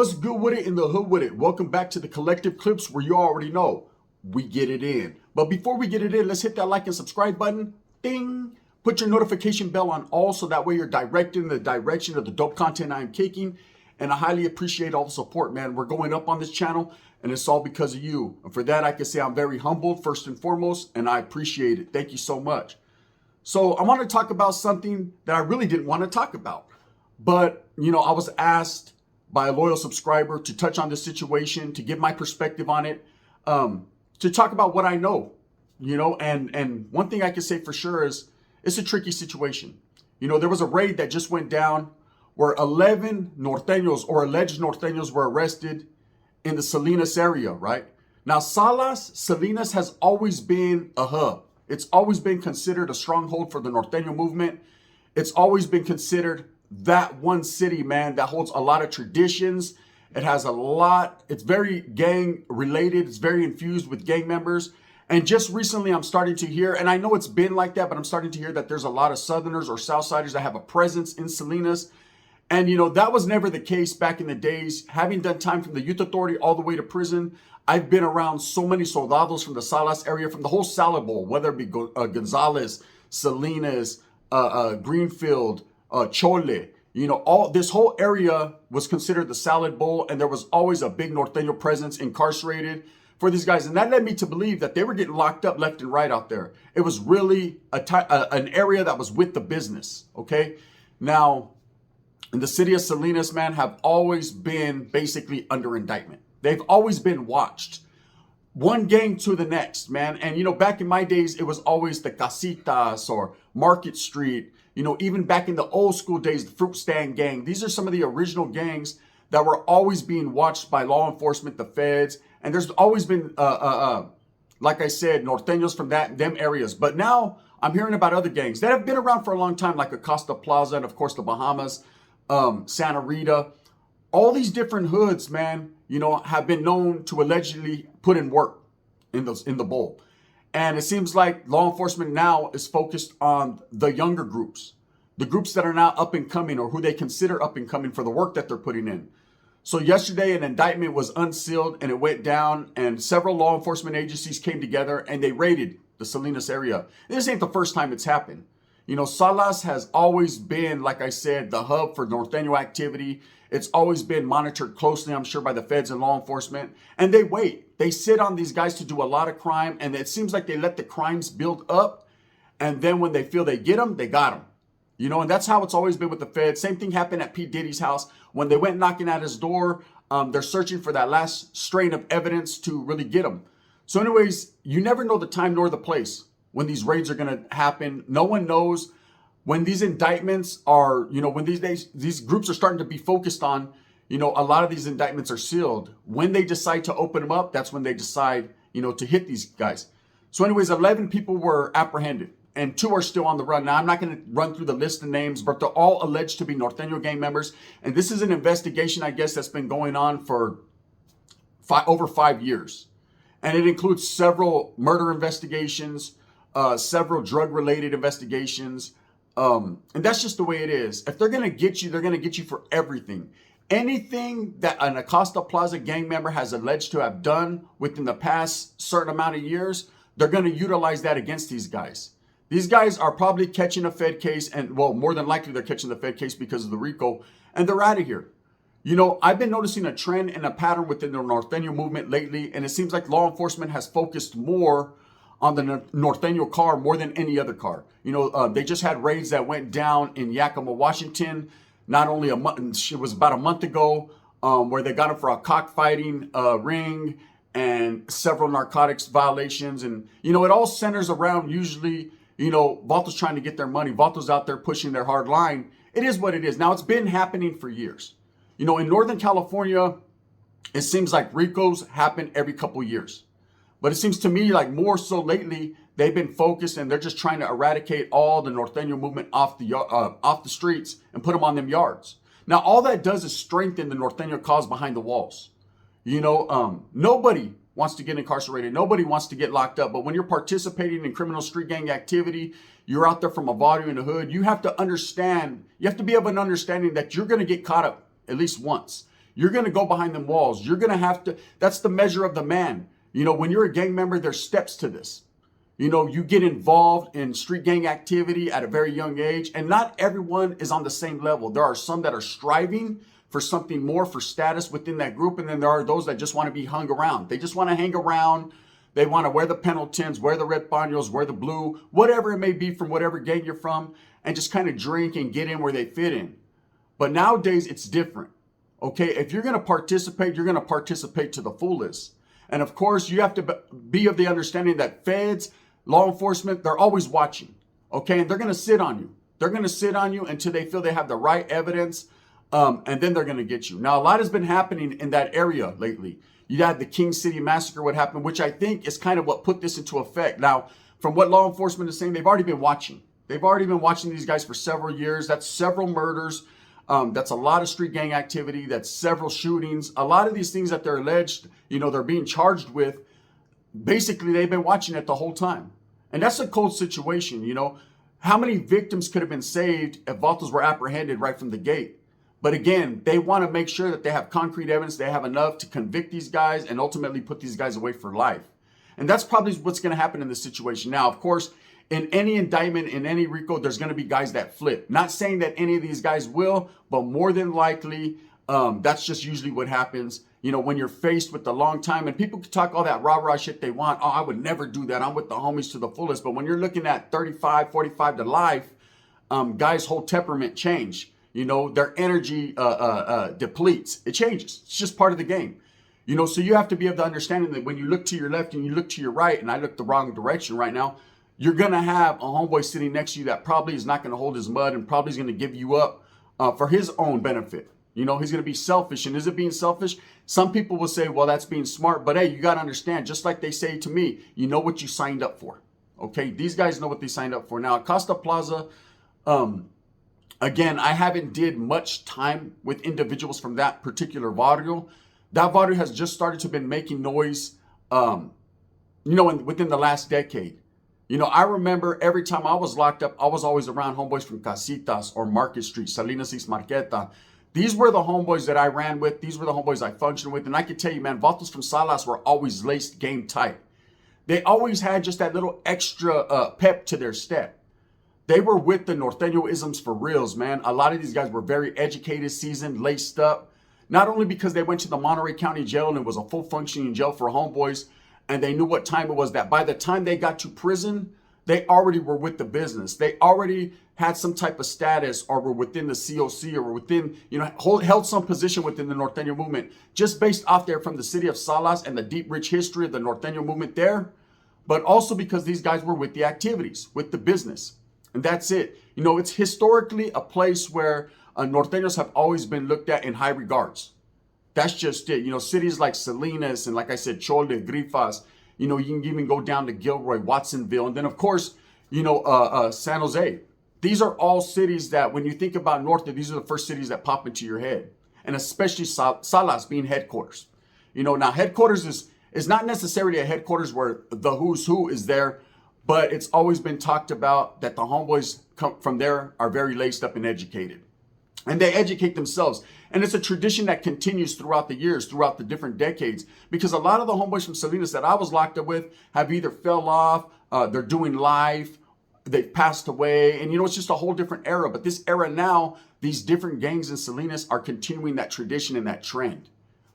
What's good with it in the hood with it? Welcome back to the Collective Clips where you already know we get it in. But before we get it in, let's hit that like and subscribe button. Ding! Put your notification bell on all so that way you're directed in the direction of the dope content I'm kicking. And I highly appreciate all the support, man. We're going up on this channel and it's all because of you. And for that, I can say I'm very humbled first and foremost, and I appreciate it. Thank you so much. So I want to talk about something that I really didn't want to talk about. But, I was asked by a loyal subscriber to touch on this situation, to give my perspective on it, to talk about what I know, and one thing I can say for sure is it's a tricky situation. There was a raid that just went down where 11 Nortenos or alleged Nortenos were arrested in the Salinas area, right? Now, Salinas has always been a hub. It's always been considered a stronghold for the Norteño movement. It's always been considered that one city, man, that holds a lot of traditions. It has a lot, it's very gang related. It's very infused with gang members. And just recently I'm starting to hear, and I know it's been like that, but I'm starting to hear that there's a lot of Southerners or Southsiders that have a presence in Salinas. And, that was never the case back in the days. Having done time from the youth authority all the way to prison, I've been around so many soldados from the Salas area, from the whole salad bowl, whether it be Gonzales, Salinas, Greenfield, Chole, all this whole area was considered the salad bowl, and there was always a big Norteño presence incarcerated for these guys. And that led me to believe that they were getting locked up left and right out there. It was really an area that was with the business, okay? Now, in the city of Salinas, man, have always been basically under indictment. They've always been watched. One gang to the next, man. And, back in my days, it was always the Casitas or Market Street. Even back in the old school days, the Fruit Stand Gang. These are some of the original gangs that were always being watched by law enforcement, the feds. And there's always been, like I said, Norteños from them areas. But now I'm hearing about other gangs that have been around for a long time, like Acosta, Plaza, and of course the Bahamas, Santa Rita. All these different hoods, man, have been known to allegedly put in work in the bowl. And it seems like law enforcement now is focused on the younger groups, the groups that are now up and coming or who they consider up and coming for the work that they're putting in. So yesterday, an indictment was unsealed and it went down, and several law enforcement agencies came together and they raided the Salinas area. This ain't the first time it's happened. Salas has always been, like I said, the hub for Norteño activity. It's always been monitored closely, I'm sure, by the feds and law enforcement. And they wait. They sit on these guys to do a lot of crime. And it seems like they let the crimes build up. And then when they feel they get them, they got them. And that's how it's always been with the feds. Same thing happened at P. Diddy's house. When they went knocking at his door, they're searching for that last strain of evidence to really get him. So anyways, you never know the time nor the place when these raids are going to happen. No one knows when these indictments are, when these groups are starting to be focused on, a lot of these indictments are sealed. When they decide to open them up, that's when they decide, to hit these guys. So anyways, 11 people were apprehended and 2 are still on the run. Now, I'm not going to run through the list of names, but they're all alleged to be Norteño gang members. And this is an investigation, I guess, that's been going on for over 5 years. And it includes several murder investigations, several drug-related investigations. And that's just the way it is. If they're going to get you, they're going to get you for everything. Anything that an Acosta Plaza gang member has alleged to have done within the past certain amount of years, they're going to utilize that against these guys. These guys are probably catching a Fed case, and well, more than likely they're catching the Fed case because of the Rico, and they're out of here. I've been noticing a trend and a pattern within the Norteño movement lately, and it seems like law enforcement has focused more on the Norteño car more than any other car. They just had raids that went down in Yakima, Washington, not only a month, it was about a month ago, where they got him for a cockfighting ring and several narcotics violations. And, it all centers around usually, Vatos trying to get their money. Vatos out there pushing their hard line. It is what it is. Now, it's been happening for years. In Northern California, it seems like Ricos happen every couple years. But it seems to me like more so lately, they've been focused and they're just trying to eradicate all the Norteño movement off the streets and put them on them yards. Now, all that does is strengthen the Norteño cause behind the walls. Nobody wants to get incarcerated. Nobody wants to get locked up. But when you're participating in criminal street gang activity, you're out there from a barrio in the hood, you have to understand, you have to be of an understanding that you're going to get caught up at least once. You're going to go behind them walls. You're going to have to, that's the measure of the man. You know, when you're a gang member, there's steps to this. You know, you get involved in street gang activity at a very young age, and not everyone is on the same level. There are some that are striving for something more, for status within that group, and then there are those that just want to be hung around. They just want to hang around. They want to wear the Pendletons, wear the red paños, wear the blue, whatever it may be from whatever gang you're from, and just kind of drink and get in where they fit in. But nowadays, it's different. Okay, if you're going to participate, you're going to participate to the fullest. And of course, you have to be of the understanding that feds, law enforcement, they're always watching, okay? And they're going to sit on you. They're going to sit on you until they feel they have the right evidence, and then they're going to get you. Now, a lot has been happening in that area lately. You had the King City Massacre, what happened, which I think is kind of what put this into effect. Now, from what law enforcement is saying, they've already been watching. They've already been watching these guys for several years. That's several murders. That's a lot of street gang activity. That's several shootings. A lot of these things that they're alleged, you know, they're being charged with, basically, they've been watching it the whole time. And that's a cold situation, you know. How many victims could have been saved if Vatos were apprehended right from the gate? But again, they want to make sure that they have concrete evidence, they have enough to convict these guys and ultimately put these guys away for life. And that's probably what's going to happen in this situation. Now, of course, in any indictment, in any RICO, there's going to be guys that flip. Not saying that any of these guys will, but more than likely, that's just usually what happens. You know, when you're faced with the long time, and people can talk all that rah-rah shit they want. Oh, I would never do that. I'm with the homies to the fullest. But when you're looking at 35, 45 to life, guys' whole temperament change. You know, their energy depletes. It changes. It's just part of the game. You know, so you have to be of the understanding that when you look to your left and you look to your right, and I look the wrong direction right now, you're going to have a homeboy sitting next to you that probably is not going to hold his mud and probably is going to give you up for his own benefit. You know, he's going to be selfish. And is it being selfish? Some people will say, well, that's being smart. But hey, you got to understand, just like they say to me, you know what you signed up for. Okay, these guys know what they signed up for. Now, Acosta Plaza, again, I haven't did much time with individuals from that particular barrio. That barrio has just started to been making noise, you know, within the last decade. You know, I remember every time I was locked up, I was always around homeboys from Casitas or Market Street, Salinas East Marqueta. These were the homeboys that I ran with. These were the homeboys I functioned with. And I can tell you, man, Vatos from Salas were always laced game tight. They always had just that little extra pep to their step. They were with the Norteño-isms for reals, man. A lot of these guys were very educated, seasoned, laced up. Not only because they went to the Monterey County Jail and it was a full functioning jail for homeboys, and they knew what time it was, that by the time they got to prison, they already were with the business. They already had some type of status or were within the COC or were within, you know, held some position within the Norteño movement, just based off there from the city of Salas and the deep, rich history of the Norteño movement there, but also because these guys were with the activities, with the business. And that's it. You know, it's historically a place where Norteños have always been looked at in high regards. That's just it. You know, cities like Salinas and, like I said, Chole, Grifas, you know, you can even go down to Gilroy, Watsonville, and then, of course, you know, San Jose. These are all cities that, when you think about Norte, these are the first cities that pop into your head. And especially Salas being headquarters. You know, now headquarters is not necessarily a headquarters where the who's who is there, but it's always been talked about that the homeboys come from there are very laced up and educated. And they educate themselves. And it's a tradition that continues throughout the years, throughout the different decades. Because a lot of the homeboys from Salinas that I was locked up with have either fell off, they're doing life, they've passed away. And, you know, it's just a whole different era. But this era now, these different gangs in Salinas are continuing that tradition and that trend.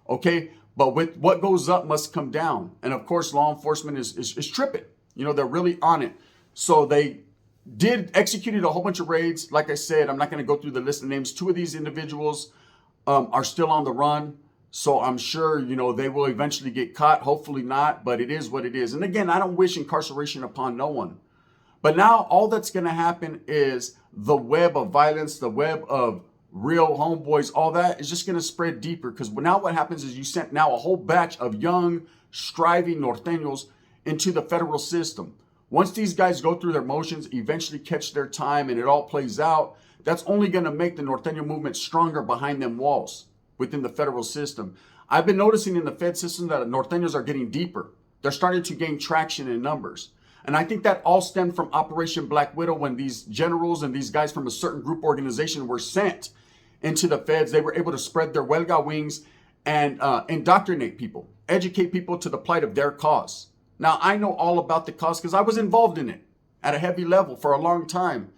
Okay? But with what goes up must come down. And, of course, law enforcement is tripping. You know, they're really on it. So they executed a whole bunch of raids. Like I said, I'm not going to go through the list of names. 2 of these individuals are still on the run. So I'm sure, you know, they will eventually get caught. Hopefully not, but it is what it is. And again, I don't wish incarceration upon no one. But now all that's going to happen is the web of violence, the web of real homeboys, all that is just going to spread deeper. Because now what happens is you sent now a whole batch of young, striving Norteños into the federal system. Once these guys go through their motions, eventually catch their time, and it all plays out, that's only going to make the Norteño movement stronger behind them walls within the federal system. I've been noticing in the Fed system that Norteños are getting deeper. They're starting to gain traction in numbers. And I think that all stemmed from Operation Black Widow, when these generals and these guys from a certain group organization were sent into the feds, they were able to spread their huelga wings and indoctrinate people, educate people to the plight of their cause. Now, I know all about the cause because I was involved in it at a heavy level for a long time.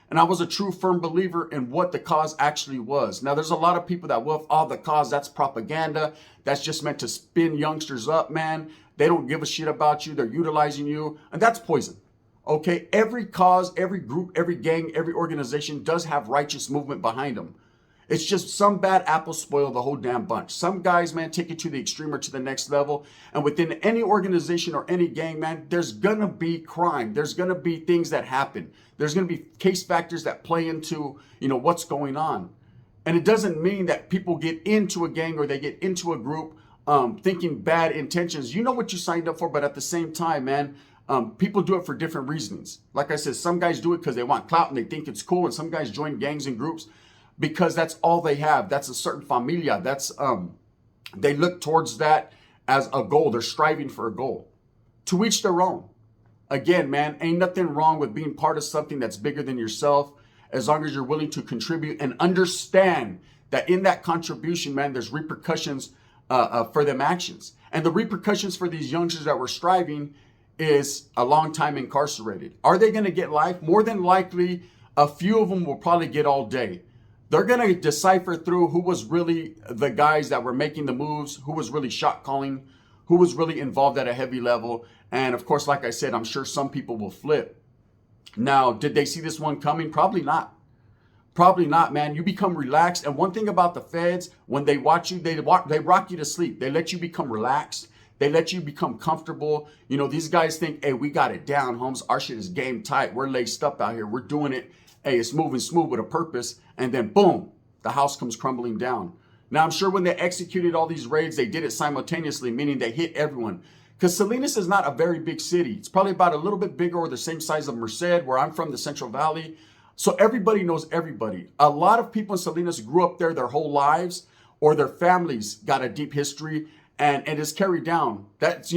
And I was a true firm believer in what the cause actually was. Now, there's a lot of people that will, oh, the cause, that's propaganda. That's just meant to spin youngsters up, man. They don't give a shit about you. They're utilizing you. And that's poison. Okay, every cause, every group, every gang, every organization does have righteous movement behind them. It's just some bad apples spoil the whole damn bunch. Some guys, man, take it to the extreme or to the next level. And within any organization or any gang, man, there's going to be crime. There's going to be things that happen. There's going to be case factors that play into, what's going on. And it doesn't mean that people get into a gang or they get into a group thinking bad intentions. You know what you signed up for, but at the same time, man, people do it for different reasons. Like I said, some guys do it because they want clout and they think it's cool. And some guys join gangs and groups because that's all they have. That's a certain familia. That's they look towards that as a goal. They're striving for a goal. To each their own. Again, man, ain't nothing wrong with being part of something that's bigger than yourself, as long as you're willing to contribute and understand that in that contribution, man, there's repercussions for them actions. And the repercussions for these youngsters that were striving is a long time incarcerated. Are they going to get life? More than likely, a few of them will probably get all day. They're going to decipher through who was really the guys that were making the moves, who was really shot calling, who was really involved at a heavy level. And of course, like I said, I'm sure some people will flip. Now, did they see this one coming? Probably not. Probably not, man. You become relaxed. And one thing about the feds, when they watch you, they rock you to sleep. They let you become relaxed. They let you become comfortable. These guys think, hey, we got it down, Holmes. Our shit is game tight. We're laced up out here. We're doing it. Hey, it's moving smooth with a purpose. And then boom, the house comes crumbling down. Now, I'm sure when they executed all these raids, they did it simultaneously, meaning they hit everyone. Because Salinas is not a very big city. It's probably about a little bit bigger or the same size of Merced, where I'm from, the Central Valley. So everybody knows everybody. A lot of people in Salinas grew up there their whole lives, or their families got a deep history, and it is carried down. That's,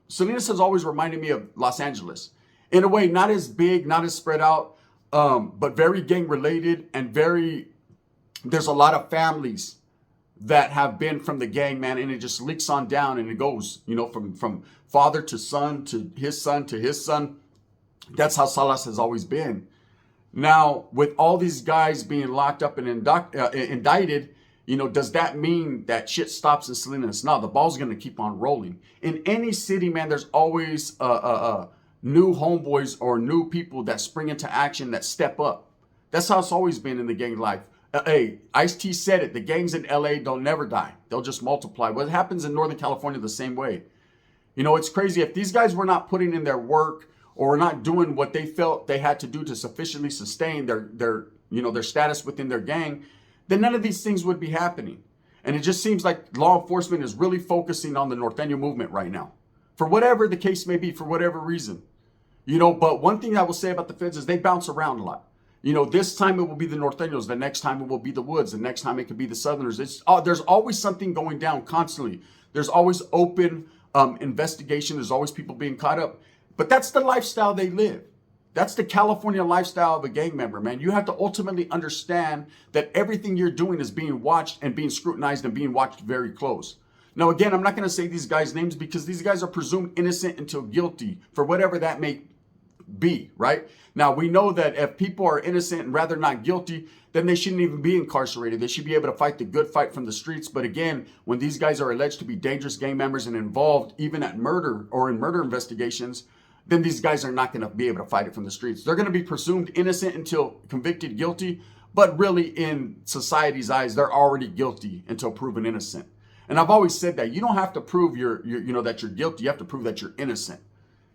Salinas has always reminded me of Los Angeles. In a way, not as big, not as spread out, but very gang related and there's a lot of families that have been from the gang, man, and it just leaks on down and it goes, from father to son to his son to his son. That's how Salas has always been. Now, with all these guys being locked up and indicted, does that mean that shit stops in Salinas? No, the ball's going to keep on rolling. In any city, man, there's always new homeboys or new people that spring into action, that step up. That's how it's always been in the gang life. Hey, Ice-T said it. The gangs in LA don't never die. They'll just multiply. What happens in Northern California the same way. It's crazy. If these guys were not putting in their work or were not doing what they felt they had to do to sufficiently sustain their status within their gang, then none of these things would be happening. And it just seems like law enforcement is really focusing on the Norteño movement right now, for whatever the case may be, for whatever reason. But one thing I will say about the feds is they bounce around a lot. This time it will be the Norteños. The next time it will be the Woods. The next time it could be the Southerners. There's always something going down constantly. There's always open investigation. There's always people being caught up. But that's the lifestyle they live. That's the California lifestyle of a gang member, man. You have to ultimately understand that everything you're doing is being watched and being scrutinized and being watched very close. Now, again, I'm not going to say these guys' names because these guys are presumed innocent until guilty for whatever that may be, right? Now, we know that if people are innocent and rather not guilty, then they shouldn't even be incarcerated. They should be able to fight the good fight from the streets. But again, when these guys are alleged to be dangerous gang members and involved even at murder or in murder investigations, then these guys are not going to be able to fight it from the streets. They're going to be presumed innocent until convicted guilty. But really, in society's eyes, they're already guilty until proven innocent. And I've always said that you don't have to prove that you're guilty. You have to prove that you're innocent.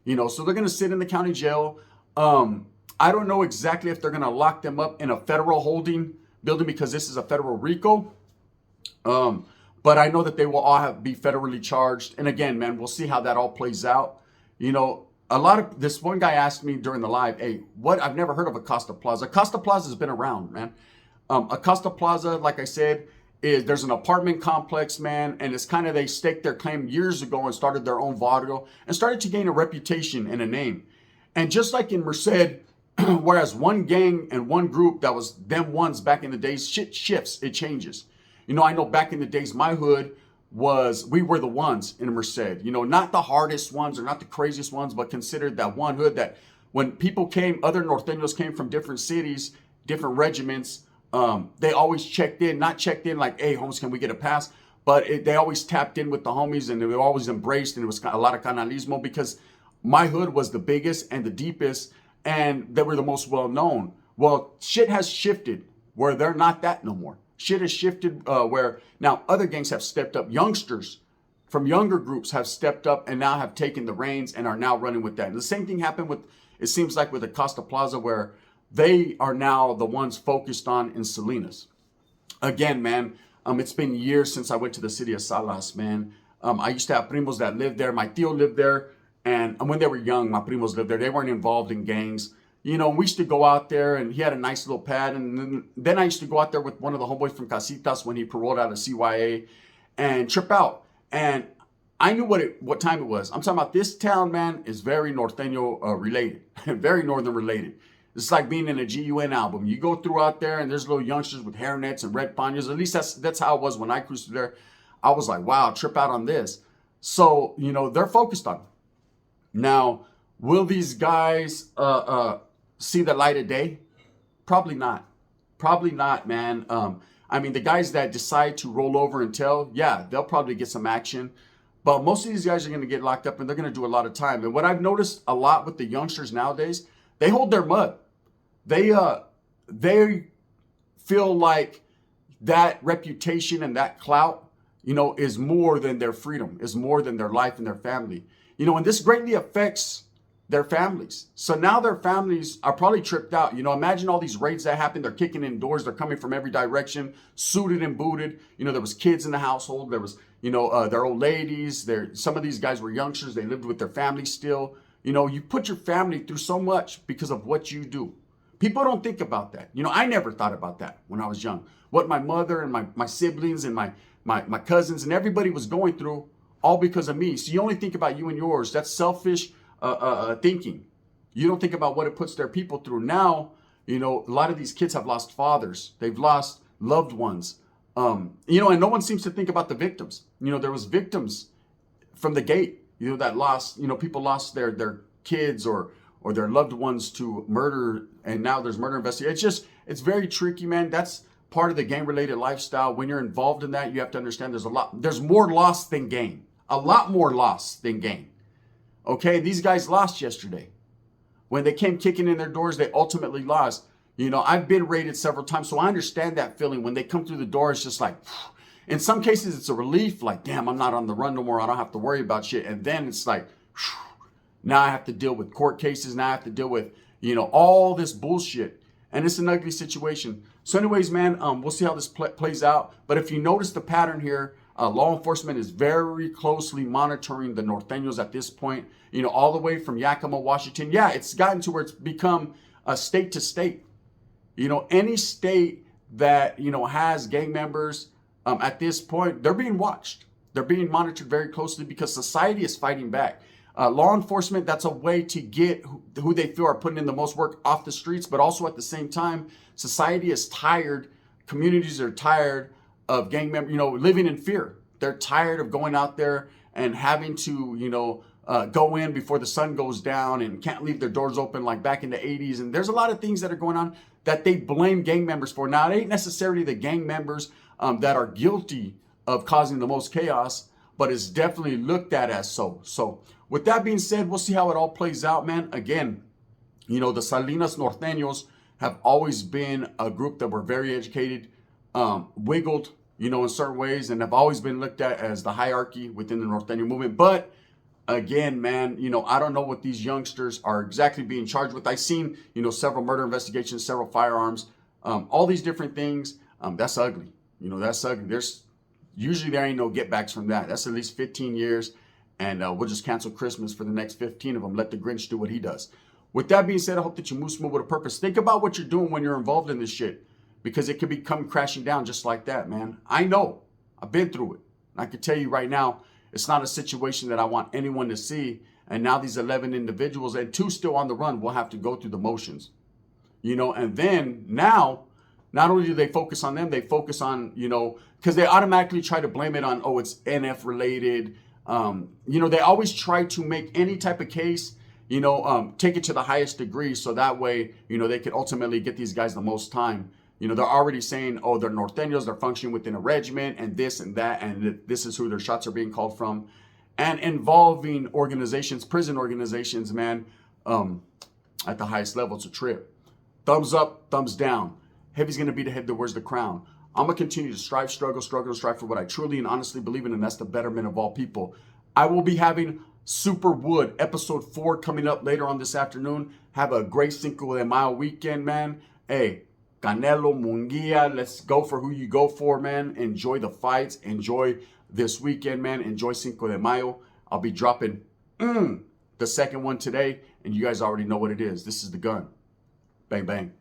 So they're going to sit in the county jail. I don't know exactly if they're going to lock them up in a federal holding building because this is a federal RICO. But I know that they will all be federally charged. And again, man, we'll see how that all plays out. This one guy asked me during the live, hey, I've never heard of Acosta Plaza. Acosta Plaza has been around, man. Acosta Plaza, like I said, there's an apartment complex, man, and it's kind of, they staked their claim years ago and started their own vaudeville and started to gain a reputation and a name. And just like in Merced, Whereas one gang and one group that was them ones back in the days, shit shifts, it changes. I know back in the days, my hood we were the ones in Merced, not the hardest ones or not the craziest ones, but considered that one hood that when people came, other Norteños came from different cities, different regiments, they always checked in, not checked in like, hey, homies, can we get a pass? But they always tapped in with the homies and they were always embraced, and it was a lot of canalismo because my hood was the biggest and the deepest and they were the most well known. Well, shit has shifted where they're not that no more. Shit has shifted where now other gangs have stepped up. Youngsters from younger groups have stepped up and now have taken the reins and are now running with that. And the same thing happened with, it seems like with Acosta Plaza, where they are now the ones focused on in Salinas. Again, man, it's been years since I went to the city of Salinas, man. I used to have primos that lived there. My tío lived there. And when they were young, my primos lived there. They weren't involved in gangs. We used to go out there and he had a nice little pad. And then I used to go out there with one of the homeboys from Casitas when he paroled out of CYA and trip out. And I knew what time it was. I'm talking about this town, man, is very Norteño related, very Northern related. It's like being in a GUN album. You go through out there and there's little youngsters with hairnets and red paños. At least that's how it was when I cruised through there. I was like, wow, trip out on this. So, they're focused on it. Now, will these guys see the light of day? Probably not. Probably not, man. The guys that decide to roll over and tell, yeah, they'll probably get some action. But most of these guys are going to get locked up and they're going to do a lot of time. And what I've noticed a lot with the youngsters nowadays, they hold their mud. They feel like that reputation and that clout, is more than their freedom, is more than their life and their family. And this greatly affects their families. So now their families are probably tripped out. Imagine all these raids that happen. They're kicking in doors. They're coming from every direction, suited and booted. There was kids in the household. There was, their old ladies. Some of these guys were youngsters. They lived with their families still. You put your family through so much because of what you do. People don't think about that. I never thought about that when I was young. What my mother and my siblings and my cousins and everybody was going through, all because of me. So you only think about you and yours. That's selfish thinking. You don't think about what it puts their people through. Now, a lot of these kids have lost fathers. They've lost loved ones. And no one seems to think about the victims. There was victims from the gate, that lost, people lost their kids or their loved ones to murder. And now there's murder investigation. It's very tricky, man. That's part of the gang-related lifestyle. When you're involved in that, you have to understand there's more loss than gain. A lot more loss than gain. Okay, these guys lost yesterday. When they came kicking in their doors, they ultimately lost. I've been raided several times, so I understand that feeling. When they come through the door, it's just like, in some cases, it's a relief. Like, damn, I'm not on the run no more. I don't have to worry about shit. And then it's like, now I have to deal with court cases. Now I have to deal with, all this bullshit. And it's an ugly situation. So anyways, man, we'll see how this plays out. But if you notice the pattern here, law enforcement is very closely monitoring the Norteños at this point, all the way from Yakima, Washington. Yeah, it's gotten to where it's become state to state. Any state that, has gang members at this point, they're being watched. They're being monitored very closely because society is fighting back. Law enforcement, that's a way to get who they feel are putting in the most work off the streets. But also at the same time, society is tired. Communities are tired of gang members, living in fear. They're tired of going out there and having to, go in before the sun goes down and can't leave their doors open like back in the 80s. And there's a lot of things that are going on that they blame gang members for. Now, it ain't necessarily the gang members that are guilty of causing the most chaos, but it's definitely looked at as so. So with that being said, we'll see how it all plays out, man. Again, the Salinas Norteños have always been a group that were very educated, wiggled, in certain ways, and have always been looked at as the hierarchy within the Norteño movement. But again, man, I don't know what these youngsters are exactly being charged with. I've seen, several murder investigations, several firearms, all these different things. That's ugly. That's ugly. There ain't no get backs from that. That's at least 15 years. And we'll just cancel Christmas for the next 15 of them. Let the Grinch do what he does. With that being said, I hope that you move smooth with a purpose. Think about what you're doing when you're involved in this shit, because it could come crashing down just like that, man. I know. I've been through it. I can tell you right now, it's not a situation that I want anyone to see. And now these 11 individuals and 2 still on the run will have to go through the motions. you know, and then now, not only do they focus on them, they focus on, you know, because they automatically try to blame it on, oh, it's NF related. You know, they always try to make any type of case, you know, take it to the highest degree. So that way, you know, they could ultimately get these guys the most time. You know, they're already saying, oh, they're Nortenos, they're functioning within a regiment and this and that. And this is who their shots are being called from. And involving organizations, prison organizations, man, at the highest level. It's a trip. Thumbs up, thumbs down. Heavy's going to be the head that wears the crown. I'm going to continue to strive, struggle, and strive for what I truly and honestly believe in, and that's the betterment of all people. I will be having Super Wood episode 4 coming up later on this afternoon. Have a great Cinco de Mayo weekend, man. Hey, Canelo, Munguia, let's go for who you go for, man. Enjoy the fights. Enjoy this weekend, man. Enjoy Cinco de Mayo. I'll be dropping the second one today, and you guys already know what it is. This is the gun. Bang, bang.